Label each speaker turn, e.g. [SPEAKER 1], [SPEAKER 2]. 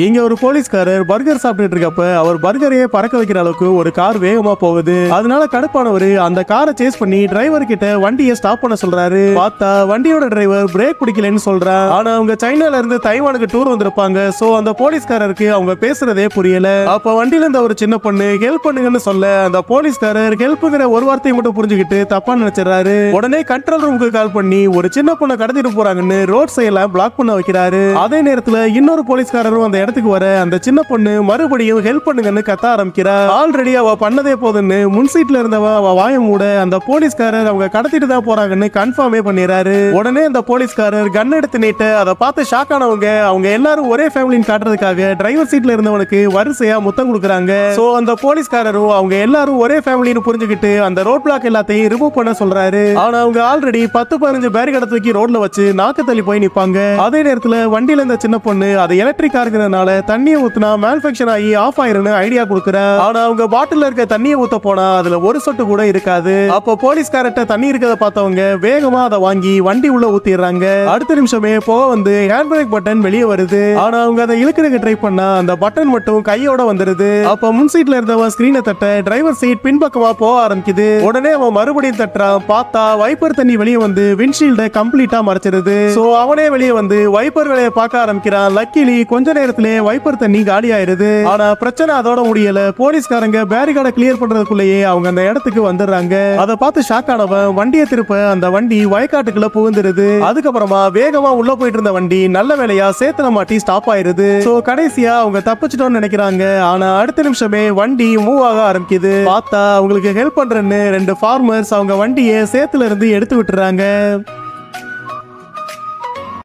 [SPEAKER 1] இங்க ஒரு போலீஸ்காரர் பர்கர் சாப்பிட்டுட்டு இருக்கப்ப அவர் பர்கரையே பறக்க வைக்கிற அளவுக்கு ஒரு கார் வேகமா போகுது. அதனால கடுப்பானவர் அந்த காரை சேஸ் பண்ணி டிரைவர் கிட்ட வண்டியை ஸ்டாப் பண்ண சொல்றாரு. பார்த்தா வண்டியோட டிரைவர் பிரேக் பிடிக்கலன்னு சொல்றான். ஆனா அவங்க சைனால இருந்து தைவானுக்கு டூர் வந்திருப்பாங்க. சோ அந்த போலீஸ்காரருக்கு அவங்க பேசுறதே புரியல. அப்ப வண்டியில இருந்த ஒரு சின்ன பொண்ணு ஹெல்ப் பண்ணுங்கன்னு சொல்ல அந்த போலீஸ்காரர் ஹெல்ப்ங்கிற ஒரு வார்த்தையை மட்டும் புரிஞ்சுக்கிட்டு தப்பா நினைச்சிடறாரு. உடனே கண்ட்ரோல் ரூமுக்கு கால் பண்ணி ஒரு சின்ன பொண்ணை கடத்திட்டு போறாங்கன்னு ரோட் சைட்ல பிளாக் பண்ண வைக்கிறாரு. அதே நேரத்துல இன்னொரு போலீஸ்காரரும் அந்த இடத்துக்கு வர அந்த சின்ன பொண்ணு மறுபடியும் ஹெல்ப் பண்ணுங்கன்னு கத்த ஆரம்பிக்கிறா. ஆல்ரெடி அவ பண்ணதே போதுன்னு முன் சீட்ல இருந்தவ அவ வாய மூட அந்த போலீஸ்காரர் அவங்க கடத்திட்டு தான் போறாங்கன்னு கன்ஃபார்மே பண்ணிடுறாரு. உடனே அந்த போலீஸ்காரர் கன் எடுத்து நீட்ட அதை பார்த்து ஷாக் ஆனவங்க அவங்க எல்லாரும் ஒரே ஃபேமிலின்னு காட்டுறதுக்காக டிரைவர் சீட்ல இருந்தவனுக்கு வரிசையா முத்தம் கொடுக்குறாங்க. சோ அந்த போலீஸ்காரரும் அவங்க எல்லாரும் ஒரே ஃபேமிலின்னு புரிஞ்சுக்கிட்டு அந்த ரோட் பிளாக் எல்லாத்தையும் ரிமூவ் பண்ண சொல்றாரு. ஆனா அவங்க ஆல்ரெடி 10-15 பேரிகேட் தூக்கி ரோட்ல வச்சு நாக்கு தள்ளி போய் நிப்பாங்க. அதே நேரத்துல வண்டியில இருந்த சின்ன பொண்ணு அது எலக்ட்ரிக் காருங்கிறதுனால தண்ணியை ஊத்துனா மேனுஃபேக்சர் ஆகி ஆஃப் ஆயிருன்னு ஐடியா கொடுக்குறா. ஆனா அவங்க பாட்டில் இருக்க தண்ணியை ஊத்த போனா அதுல ஒரு சொட்டு கூட இருக்காது. அப்போ போலீஸ்காரட்ட தண்ணி இருக்கத பார்த்தவங்க வேகமா அதை வாங்கி வண்டி உள்ள ஊத்திடுறாங்க. அடுத்த நிமிஷமே போக வந்து ஹேண்ட் பிரேக் பட்டன் வெளியே வருது. ஆனா அவங்க அதை இழுக்கிறதுக்கு ட்ரை பண்ணா அந்த பட்டன் மட்டும் கையோட வந்துருது. அப்ப முன் சீட்ல இருந்தவன் ஸ்கிரீனை தட்ட டிரைவர் சீட் பின்பக்கமா போக ஆரம்பிக்குது. உடனே அவன் மறுபடியும் தட்டுறான். பார்த்தா வைப்பர் தண்ணி வெளியே வந்து விண்ட்ஷீல்ட கம்ப்ளீட்டா மறைச்சிருது. சோ அவனே வெளியே வந்து வைப்பர் வேலையை பார்க்க ஆரம்பிக்கிறான். லக்கிலி கொஞ்ச நேரத்திலே வைப்பர் தண்ணி காலி ஆயிருது. ஆனா பிரச்சனை அதோட முடியல. போலீஸ்காரங்க பேரிகார்டை கிளியர் பண்றதுக்குள்ளேயே அவங்க அந்த இடத்துக்கு வந்துடுறாங்க. அதை பார்த்து ஷாக் ஆனவன் வண்டியை திருப்ப அந்த வண்டி வயக்காட்டுக்குள்ள புகுந்துருது. அதுக்கப்புறமா வேகமா உள்ள போயிட்டு இருந்த வண்டி நல்ல வேலையா சேத்துல மாட்டி ஸ்டாப் ஆயிருது. சோ கடைசியா அவங்க தப்பிச்சிட்டோம்னு நினைக்கிறாங்க. ஆனா அடுத்த நிமிஷமே வண்டி மூவ் ஆக ஆரம்பிக்குது. பார்த்தா அவங்களுக்கு ஹெல்ப் பண்றேன்னு 2 ஃபார்மர்ஸ் அவங்க வண்டியை சேத்துல இருந்து எடுத்து விட்டுறாங்க.